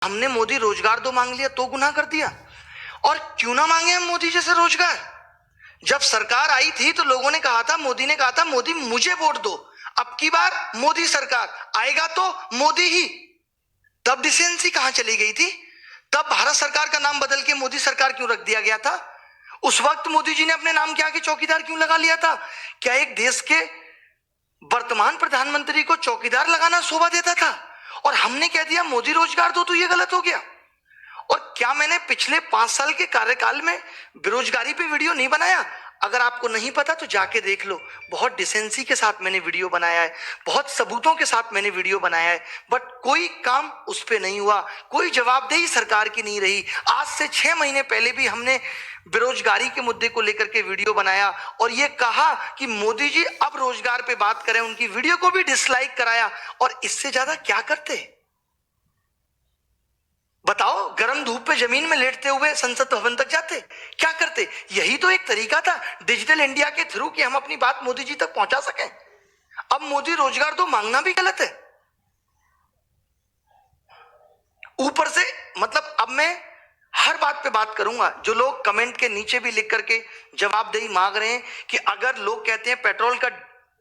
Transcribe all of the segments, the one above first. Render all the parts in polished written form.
हमने मोदी रोजगार दो मांग लिया तो गुनाह कर दिया? और क्यों ना मांगे हम मोदी जैसे रोजगार? जब सरकार आई थी तो लोगों ने कहा था, मोदी ने कहा था, मोदी मुझे वोट दो, अब की बार मोदी सरकार आएगा तो मोदी ही। तब डिसेंसी कहां चली गई थी? तब भारत सरकार का नाम बदल के मोदी सरकार क्यों रख दिया गया था? उस वक्त मोदी जी ने अपने नाम के आगे चौकीदार क्यों लगा लिया था? क्या एक देश के वर्तमान प्रधानमंत्री को चौकीदार लगाना शोभा देता था? और हमने कह दिया मोदी रोजगार दो तो ये गलत हो गया। और क्या मैंने पिछले 5 साल के कार्यकाल में बेरोजगारी पे वीडियो नहीं बनाया? अगर आपको नहीं पता तो जाके देख लो। बहुत डिसेंसी के साथ मैंने वीडियो बनाया है, बहुत सबूतों के साथ मैंने वीडियो बनाया है, बट कोई काम उस पे नहीं हुआ, कोई जवाबदेही सरकार की नहीं रही। आज से 6 महीने पहले भी हमने बेरोजगारी के मुद्दे को लेकर के वीडियो बनाया और ये कहा कि मोदी जी अब रोजगार पे बात करें, उनकी वीडियो को भी डिसलाइक कराया। और इससे ज्यादा क्या करते? बताओ, गर्म धूप पे जमीन में लेटते हुए संसद भवन तक जाते? क्या करते? यही तो एक तरीका था डिजिटल इंडिया के थ्रू कि हम अपनी बात मोदी जी तक पहुंचा सकें। अब मोदी रोजगार तो मांगना भी गलत है। ऊपर से मतलब अब मैं हर बात पे बात करूंगा। जो लोग कमेंट के नीचे भी लिख करके जवाबदेही मांग रहे हैं कि अगर लोग कहते हैं पेट्रोल का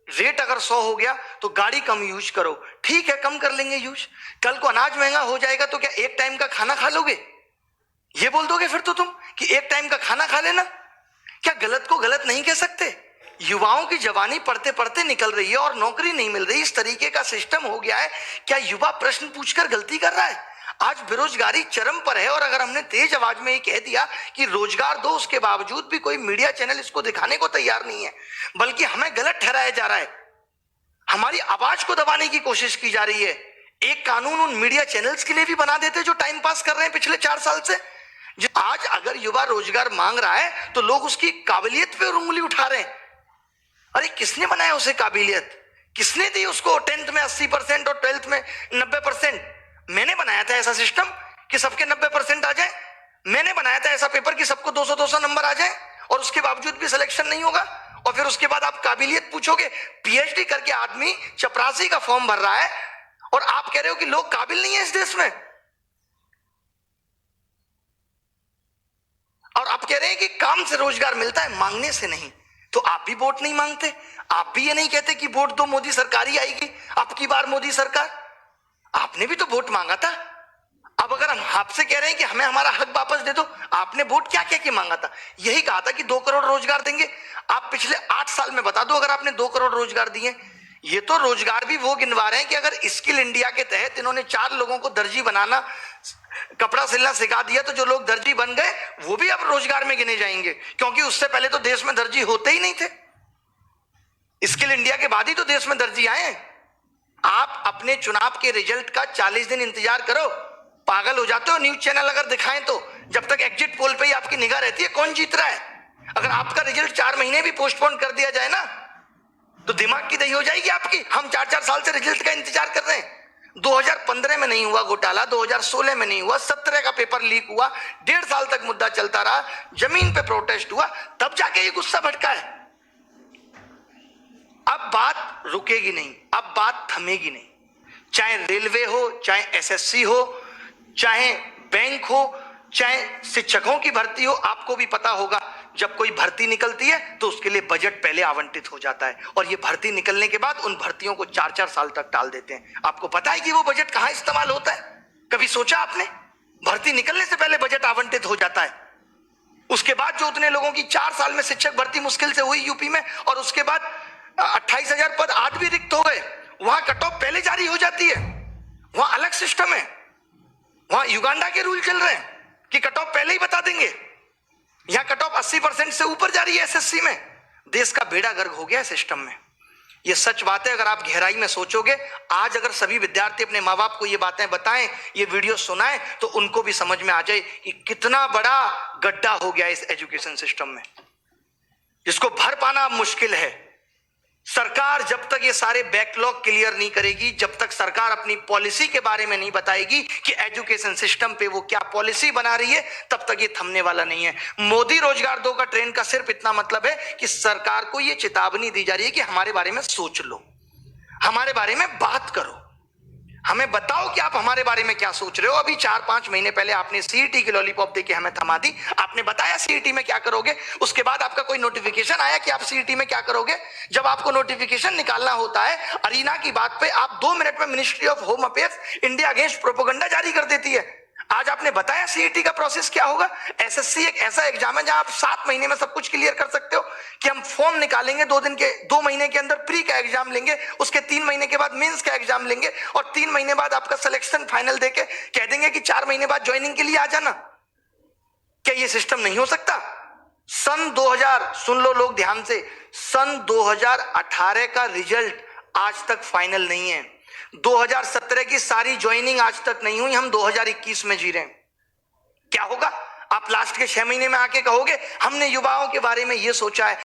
रेट अगर 100 हो गया तो गाड़ी कम यूज करो, ठीक है, कम कर लेंगे यूज। कल को अनाज महंगा हो जाएगा तो क्या एक टाइम का खाना खा लोगे? ये बोल दोगे फिर तो तुम कि एक टाइम का खाना खा लेना? क्या गलत को गलत नहीं कह सकते? युवाओं की जवानी पढ़ते पढ़ते निकल रही है और नौकरी नहीं मिल रही, इस तरीके का सिस्टम हो गया है। क्या युवा प्रश्न पूछकर गलती कर रहा है? आज बेरोजगारी चरम पर है और अगर हमने तेज आवाज में ये कह दिया कि रोजगार दो, उसके बावजूद भी कोई मीडिया चैनल इसको दिखाने को तैयार नहीं है, बल्कि हमें गलत ठहराया जा रहा है, हमारी आवाज को दबाने की कोशिश की जा रही है। एक कानून उन मीडिया चैनल्स के लिए भी बना देते जो टाइम पास कर रहे हैं पिछले 4 साल से। आज अगर युवा रोजगार मांग रहा है तो लोग उसकी काबिलियत पे उंगली उठा रहे हैं। अरे किसने बनाया उसे काबिलियत? किसने दी उसको 10th में 80% और 12th में 90%? मैंने बनाया था ऐसा सिस्टम कि सबके 90% आ जाए। मैंने बनाया था ऐसा पेपर कि सबको 200-200 नंबर आ जाए और उसके बावजूद भी सिलेक्शन नहीं होगा। और फिर उसके बाद आप काबिलियत पूछोगे? पीएचडी करके आदमी चपरासी का फॉर्म भर रहा है और आप कह रहे हो कि लोग काबिल नहीं है इस देश में। और आप कह रहे हैं कि काम से रोजगार मिलता है, मांगने से नहीं। तो आप भी वोट नहीं मांगते, आप भी ये नहीं कहते कि वोट दो मोदी सरकार ही आएगी, अब की बार मोदी सरकार। आपने भी तो वोट मांगा था। अब अगर हम आपसे कह रहे हैं कि हमें हमारा हक वापस दे दो, आपने वोट क्या क्या के मांगा था? यही कहा था कि 2 करोड़ रोजगार देंगे। आप पिछले 8 साल में बता दो अगर आपने 2 करोड़ रोजगार दिए। ये तो रोजगार भी वो गिनवा रहे हैं कि अगर स्किल इंडिया के तहत इन्होंने 4 लोगों को दर्जी बनाना, कपड़ा सिलना सिखा दिया तो जो लोग दर्जी बन गए वो भी अब रोजगार में गिने जाएंगे, क्योंकि उससे पहले तो देश में दर्जी होते ही नहीं थे। स्किल इंडिया के बाद ही तो देश में दर्जी आए। आप अपने चुनाव के रिजल्ट का 40 दिन इंतजार करो, पागल हो जाते हो। न्यूज चैनल अगर दिखाएं तो जब तक एग्जिट पोल पे ही आपकी निगाह रहती है कौन जीत रहा है। अगर आपका रिजल्ट 4 महीने भी पोस्टपोन कर दिया जाए ना तो दिमाग की दही हो जाएगी आपकी। हम 4-4 साल से रिजल्ट का इंतजार कर रहे हैं। 2015 में नहीं हुआ घोटाला, 2016 में नहीं हुआ, 17 का पेपर लीक हुआ, 1.5 साल तक मुद्दा चलता रहा, जमीन पे प्रोटेस्ट हुआ, तब जाके ये गुस्सा भटका है। अब बात रुकेगी नहीं, अब बात थमेगी नहीं। चाहे रेलवे हो, चाहे एसएससी हो, चाहे बैंक हो, चाहे शिक्षकों की भर्ती हो। आपको भी पता होगा जब कोई भर्ती निकलती है तो उसके लिए बजट पहले आवंटित हो जाता है और ये भर्ती निकलने के बाद उन भर्तियों को 4-4 साल तक टाल देते हैं। आपको पता है कि वो बजट कहां इस्तेमाल होता है? कभी सोचा आपने? भर्ती निकलने से पहले बजट आवंटित हो जाता है। उसके बाद जो उतने लोगों की 4 साल में शिक्षक भर्ती मुश्किल से हुई यूपी में, और उसके बाद 28,000 पद आज भी रिक्त हो गए, वहां कट ऑफ पहले जारी हो जाती है। वहां अलग सिस्टम है, वहां युगांडा के रूल चल रहे हैं कि कट ऑफ पहले ही बता देंगे। यहां कट ऑफ 80% से ऊपर जारी है एसएससी में। देश का बेड़ा गर्क हो गया है सिस्टम में। ये सच बात है। अगर आप गहराई में सोचोगे, आज अगर सभी विद्यार्थी अपने माँ बाप को ये बातें बताएं, ये वीडियो सुनाएं, तो उनको भी समझ में आ जाए कि कितना बड़ा गड्ढा हो गया इस एजुकेशन सिस्टम में, जिसको भर पाना अब मुश्किल है। सरकार जब तक ये सारे बैकलॉग क्लियर नहीं करेगी, जब तक सरकार अपनी पॉलिसी के बारे में नहीं बताएगी कि एजुकेशन सिस्टम पे वो क्या पॉलिसी बना रही है, तब तक ये थमने वाला नहीं है। मोदी रोजगार दो का ट्रेंड का सिर्फ इतना मतलब है कि सरकार को ये चेतावनी दी जा रही है कि हमारे बारे में सोच लो, हमारे बारे में बात करो। हमें बताओ कि आप हमारे बारे में क्या सोच रहे हो। अभी 4-5 महीने पहले आपने सीईटी की लॉलीपॉप देके हमें थमा दी। आपने बताया सीईटी में क्या करोगे, उसके बाद आपका कोई नोटिफिकेशन आया कि आप सीईटी में क्या करोगे? जब आपको नोटिफिकेशन निकालना होता है अरीना की बात पे, आप 2 मिनट में ministry of home affairs India against propaganda जारी कर देती है। आज आपने बताया सीईटी का प्रोसेस क्या होगा। एसएससी एक ऐसा एग्जाम है जहां आप 7 महीने में सब कुछ क्लियर कर सकते हो कि हम फॉर्म निकालेंगे 2 महीने के अंदर प्री का एग्जाम लेंगे, उसके 3 महीने के बाद मेंस का एग्जाम लेंगे और 3 महीने बाद आपका सिलेक्शन फाइनल देके कह देंगे कि 4 महीने बाद ज्वाइनिंग के लिए आ जाना। क्या ये सिस्टम नहीं हो सकता? सन 2000, सुन लो लोग ध्यान से, सन 2018 का रिजल्ट आज तक फाइनल नहीं है। 2017 की सारी ज्वाइनिंग आज तक नहीं हुई, हम 2021 में जी रहे हैं। क्या होगा? आप लास्ट के 6 महीने में आके कहोगे हमने युवाओं के बारे में ये सोचा है।